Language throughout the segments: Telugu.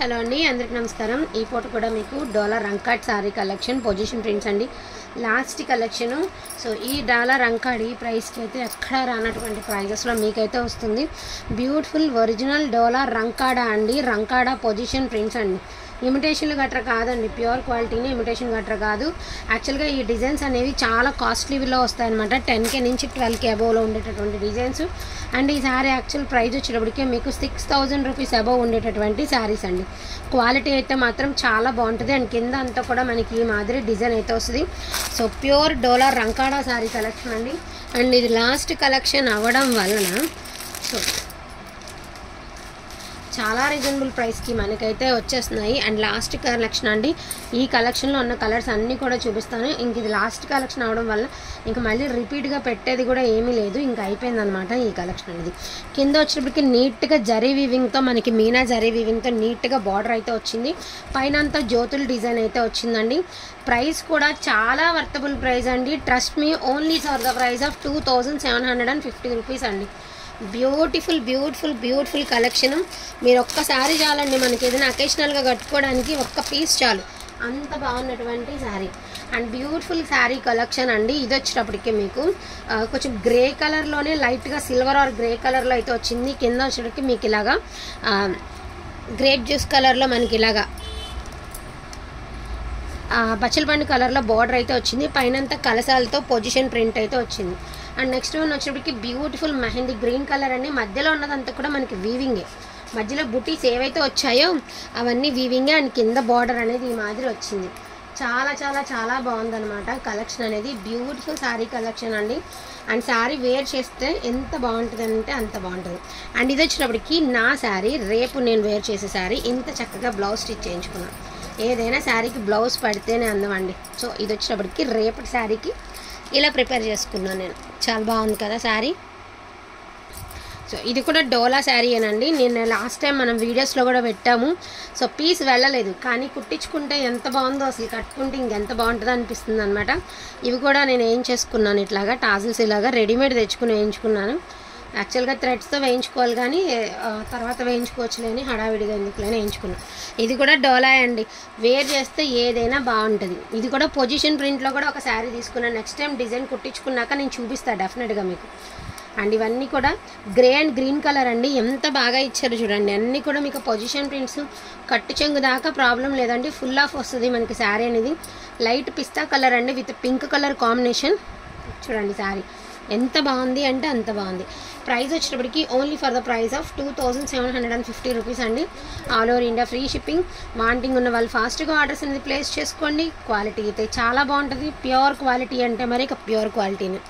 హలో అండి, అందరికీ నమస్కారం. ఈ ఫోటో కూడా మీకు డాలర్ రంకాడ్ సారీ కలెక్షన్ పొజిషన్ ప్రింట్స్ అండి, లాస్ట్ కలెక్షను. సో ఈ డాలర్ రంకాడ్ ఈ ప్రైస్కి అయితే ఎక్కడ రానటువంటి ప్రైజెస్లో మీకైతే వస్తుంది. బ్యూటిఫుల్ ఒరిజినల్ డాలర్ రంకాడా అండి, రంకాడా పొజిషన్ ప్రింట్స్ అండి. ఇమిటేషన్లు గట్రా కాదండి, ప్యూర్ క్వాలిటీని, ఇమిటేషన్ గట్రా కాదు. యాక్చువల్గా ఈ డిజైన్స్ అనేవి చాలా కాస్ట్లీలో వస్తాయన్నమాట. 10K నుంచి 12K అబోవ్లో ఉండేటటువంటి డిజైన్స్. అండ్ ఈ శారీ యాక్చువల్ ప్రైస్ వచ్చేటప్పటికే మీకు 6000 రూపీస్ అబోవ్ ఉండేటటువంటి శారీస్ అండి. క్వాలిటీ అయితే మాత్రం చాలా బాగుంటుంది. అండ్ కింద అంతా కూడా మనకి ఈ మాదిరి డిజైన్ అయితే వస్తుంది. సో ప్యూర్ డాలర్ రంకాడా శారీ కలెక్షన్ అండి. అండ్ ఇది లాస్ట్ కలెక్షన్ అవ్వడం వలన సో చాలా రీజనబుల్ ప్రైస్కి మనకైతే వచ్చేస్తున్నాయి. అండ్ లాస్ట్ కలెక్షన్ అండి, ఈ కలెక్షన్లో ఉన్న కలర్స్ అన్నీ కూడా చూపిస్తాను. ఇంక ఇది లాస్ట్ కలెక్షన్ అవడం వల్ల ఇంకా మళ్ళీ రిపీట్గా పెట్టేది కూడా ఏమీ లేదు, ఇంకా అయిపోయిందనమాట ఈ కలెక్షన్ అనేది. కింద వచ్చేటప్పటికి నీట్గా జరీ వీవింగ్తో, మనకి మీనా జరీ వీవింగ్తో నీట్గా బార్డర్ అయితే వచ్చింది. పైన అంతా జ్యోతుల డిజైన్ అయితే వచ్చిందండి. ప్రైస్ కూడా చాలా వర్తబుల్ ప్రైస్ అండి. Trust me, only for the price of 2750 rupees అండి. Beautiful beautiful beautiful collection. మీరు ఒక్కసారి చాలండి, మనకి ఏదైనా అకేషనల్గా కట్టుకోవడానికి ఒక్క పీస్ చాలు, అంత బాగున్నటువంటి sari. And beautiful sari collection అండి. ఇది వచ్చేటప్పటికి మీకు కొంచెం గ్రే కలర్లోనే లైట్గా సిల్వర్ ఆర్ గ్రే కలర్లో అయితే వచ్చింది. కింద వచ్చేటప్పటికి మీకు ఇలాగా గ్రేప్ జ్యూస్ కలర్లో మనకి ఇలాగా బచ్చలపండు కలర్లో బార్డర్ అయితే వచ్చింది. పైనంతా కలసాలతో పొజిషన్ ప్రింట్ అయితే వచ్చింది. అండ్ నెక్స్ట్ వన్ వచ్చేటప్పటికి బ్యూటిఫుల్ మెహందీ గ్రీన్ కలర్ అండి. మధ్యలో ఉన్నదంతా కూడా మనకి వీవింగే, మధ్యలో బుటీస్ ఏవైతే వచ్చాయో అవన్నీ వీవింగే. అండ్ కింద బార్డర్ అనేది ఈ మాదిరి వచ్చింది. చాలా చాలా చాలా బాగుందన్నమాట కలెక్షన్ అనేది. బ్యూటిఫుల్ శారీ కలెక్షన్ అండి. అండ్ శారీ వేర్ చేస్తే ఎంత బాగుంటుంది అంటే అంత బాగుంటుంది. అండ్ ఇది వచ్చినప్పటికి నా శారీ, రేపు నేను వేర్ చేసే శారీ. ఇంత చక్కగా బ్లౌజ్ స్టిచ్ చేయించుకున్నాను. ఏదైనా శారీకి బ్లౌజ్ పడితేనే అందం అండి. సో ఇది వచ్చినప్పటికి రేపటి శారీకి ఇలా ప్రిపేర్ చేసుకున్నాను నేను. చాలా బాగుంది కదా శారీ. సో ఇది కూడా డోలా శారీ అనండి. నేను లాస్ట్ టైం మనం వీడియోస్లో కూడా పెట్టాము. సో పీస్ వెళ్ళలేదు, కానీ కుట్టించుకుంటే ఎంత బాగుందో, అసలు కట్టుకుంటే ఇంకెంత బాగుంటుందో అనిపిస్తుంది అనమాట. ఇవి కూడా నేను ఏం చేసుకున్నాను, ఇట్లాగా టాజిల్స్ ఇలాగా రెడీమేడ్ తెచ్చుకుని వేయించుకున్నాను. యాక్చువల్గా థ్రెడ్స్తో వేయించుకోవాలి, కానీ తర్వాత వేయించుకోవచ్చులేని హడావిడిగా ఎందుకులేని వేయించుకున్నాను. ఇది కూడా డోలా అండి, వేర్ చేస్తే ఏదైనా బాగుంటుంది. ఇది కూడా పొజిషన్ ప్రింట్లో కూడా ఒక శారీ తీసుకున్నాను. నెక్స్ట్ టైం డిజైన్ కుట్టించుకున్నాక నేను చూపిస్తాను డెఫినెట్గా మీకు. అండ్ ఇవన్నీ కూడా గ్రే అండ్ గ్రీన్ కలర్ అండి, ఎంత బాగా ఇచ్చారు చూడండి. అన్నీ కూడా మీకు పొజిషన్ ప్రింట్స్, కట్టు చెంగు దాకా ప్రాబ్లం లేదండి. ఫుల్ ఆఫ్ వస్తుంది మనకి శారీ అనేది. లైట్ పిస్తా కలర్ అండి విత్ పింక్ కలర్ కాంబినేషన్. చూడండి శారీ ఎంత బాగుంది అంటే అంత బాగుంది. ప్రైస్ వచ్చేటప్పటికి only for the price of 2750 rupees అండి. All over India free shipping. Wanting ఉన్న వాళ్ళు ఫాస్ట్గా ఆర్డర్స్ అనేది ప్లేస్ చేసుకోండి. క్వాలిటీ అయితే చాలా బాగుంటుంది. ప్యూర్ క్వాలిటీ అంటే మరి ఇక ప్యూర్ క్వాలిటీని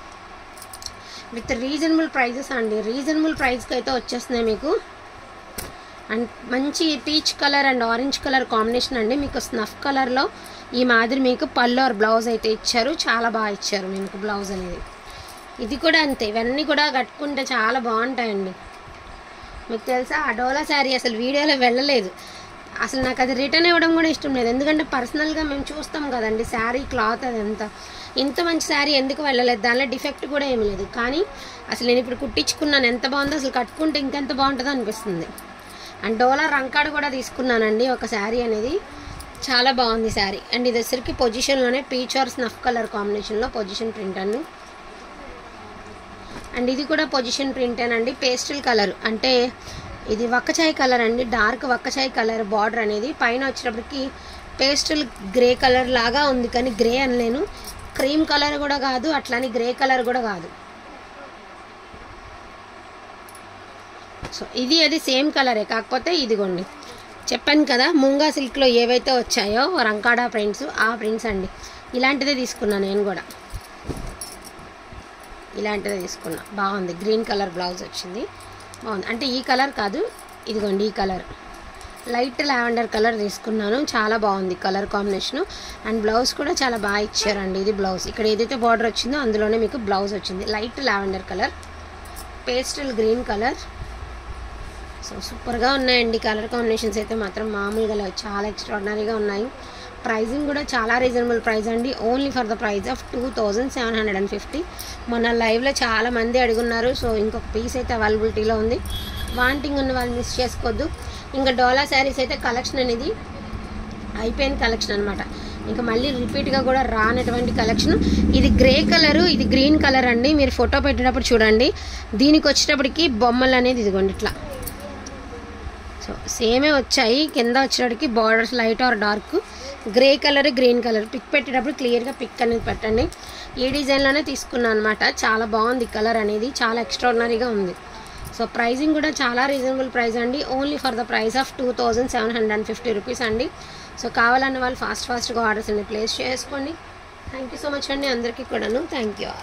విత్ రీజనబుల్ ప్రైజెస్ అండి. రీజనబుల్ ప్రైస్కి అయితే వచ్చేస్తున్నాయి మీకు. అండ్ మంచి peach colour and orange colour combination అండి. మీకు స్నఫ్ కలర్లో ఈ మాదిరి మీకు పళ్ళు ఆర్ బ్లౌజ్ అయితే ఇచ్చారు. చాలా బాగా ఇచ్చారు మీకు బ్లౌజ్ అనేది. ఇది కూడా అంతే, ఇవన్నీ కూడా కట్టుకుంటే చాలా బాగుంటాయండి. మీకు తెలుసా, ఆ డోలా శారీ అసలు వీడియోలో వెళ్ళలేదు. అసలు నాకు అది రిటర్న్ ఇవ్వడం కూడా ఇష్టం లేదు, ఎందుకంటే పర్సనల్గా మేము చూస్తాం కదండి శారీ క్లాత్ అదంతా. ఇంత మంచి శారీ ఎందుకు వెళ్ళలేదు, దానిలో డిఫెక్ట్ కూడా ఏమీ లేదు. కానీ అసలు నేను ఇప్పుడు కుట్టించుకున్నాను, ఎంత బాగుందో, అసలు కట్టుకుంటే ఇంకెంత బాగుంటుందో అనిపిస్తుంది. అండ్ డోలా రంకాడ్ కూడా తీసుకున్నానండి ఒక శారీ అనేది. చాలా బాగుంది శారీ. అండ్ ఇది వచ్చరికి పొజిషన్లోనే పీచ్ ఆర్ స్నఫ్ కలర్ కాంబినేషన్లో పొజిషన్ ప్రింట్ అండి. అండ్ ఇది కూడా పొజిషన్ ప్రింటేనండి. పేస్టల్ కలర్ అంటే ఇది వక్కచాయ్ కలర్ అండి, డార్క్ వక్కచాయ్ కలర్ బార్డర్ అనేది. పైన వచ్చేటప్పటికి పేస్టల్ గ్రే కలర్ లాగా ఉంది, కానీ గ్రే అనలేను, క్రీమ్ కలర్ కూడా కాదు, అట్లానే గ్రే కలర్ కూడా కాదు. సో ఇది అది సేమ్ కలరే, కాకపోతే ఇదిగోండి చెప్పాను కదా, ముంగా సిల్క్లో ఏవైతే వచ్చాయో రంకాడా ప్రింట్స్, ఆ ప్రింట్స్ అండి. ఇలాంటిదే తీసుకున్నాను నేను కూడా, ఇలాంటిదే తీసుకున్నా. బాగుంది, గ్రీన్ కలర్ బ్లౌజ్ వచ్చింది, బాగుంది. అంటే ఈ కలర్ కాదు, ఇదిగోండి ఈ కలర్, లైట్ లావెండర్ కలర్ తీసుకున్నాను. చాలా బాగుంది కలర్ కాంబినేషను. అండ్ బ్లౌజ్ కూడా చాలా బాగా ఇచ్చారండి. ఇది బ్లౌజ్, ఇక్కడ ఏదైతే బార్డర్ వచ్చిందో అందులోనే మీకు బ్లౌజ్ వచ్చింది. Light lavender colour, pastel green colour. So సూపర్గా ఉన్నాయండి కలర్ కాంబినేషన్స్ అయితే మాత్రం మామూలుగా లేవు, చాలా ఎక్స్ట్రాడినరీగా ఉన్నాయి. ప్రైజింగ్ కూడా చాలా రీజనబుల్ ప్రైస్ అండి. Only for the price of 2750. మొన్న లైవ్లో చాలామంది అడుగున్నారు. సో ఇంకొక పీస్ అయితే అవైలబిలిటీలో ఉంది. వాంటింగ్ ఉన్న వాళ్ళు మిస్ చేసుకోవద్దు. ఇంకా డోలా శారీస్ అయితే కలెక్షన్ అనేది అయిపోయిన కలెక్షన్ అనమాట. ఇంకా మళ్ళీ రిపీట్గా కూడా రానటువంటి కలెక్షన్. ఇది గ్రే కలరు, ఇది గ్రీన్ కలర్ అండి. మీరు ఫోటో పెట్టేటప్పుడు చూడండి. దీనికి వచ్చేటప్పటికి బొమ్మలు అనేది ఇదిగోండి ఇట్లా. సో సేమే వచ్చాయి. కింద వచ్చేటప్పటికి borders light or dark, grey colour green colour. Pic పెట్టేటప్పుడు క్లియర్గా పిక్ అనేది పెట్టండి. ఈ డిజైన్లోనే తీసుకున్నాను అనమాట. చాలా బాగుంది కలర్ అనేది, చాలా ఎక్స్ట్రాడినరీగా ఉంది. సో ప్రైజింగ్ కూడా చాలా రీజనబుల్ ప్రైస్ అండి. Only for the price of 2750 rupees అండి. సో కావాలన్న వాళ్ళు ఫాస్ట్గా ఆర్డర్స్ అన్ని ప్లేస్ చేసుకోండి. థ్యాంక్ యూ సో మచ్ అండి అందరికీ కూడాను. Thank you.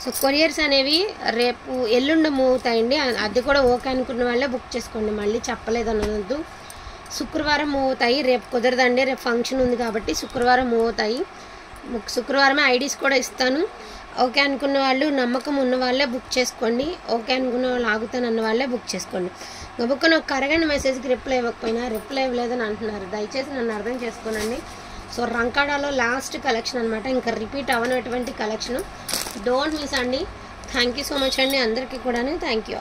సో కొరియర్స్ అనేవి రేపు ఎల్లుండి మూవ్ అవుతాయండి. అది కూడా ఓకే అనుకున్న వాళ్ళే బుక్ చేసుకోండి. మళ్ళీ చెప్పలేదన్నద్దు. శుక్రవారం మూవ్ అవుతాయి. రేపు కుదరదండి, రేపు ఫంక్షన్ ఉంది కాబట్టి శుక్రవారం మూవ్ అవుతాయి. శుక్రవారమే ఐడీస్ కూడా ఇస్తాను. ఓకే అనుకున్న వాళ్ళు, నమ్మకం ఉన్న వాళ్ళే బుక్ చేసుకోండి. ఓకే అనుకున్న వాళ్ళు ఆగుతాను అన్న వాళ్ళే బుక్ చేసుకోండి. గబుక్కున ఒక అరగంట మెసేజ్కి రిప్లై ఇవ్వకపోయినా రిప్లై ఇవ్వలేదని అంటున్నారు. దయచేసి నన్ను అర్థం చేసుకోనండి. సో రంకాడాలో లాస్ట్ కలెక్షన్ అనమాట. ఇంకా రిపీట్ అవ్వనటువంటి కలెక్షన్. డోంట్ మిస్ అండి. థ్యాంక్ యూ సో మచ్ అండి అందరికీ కూడాను. Thank you.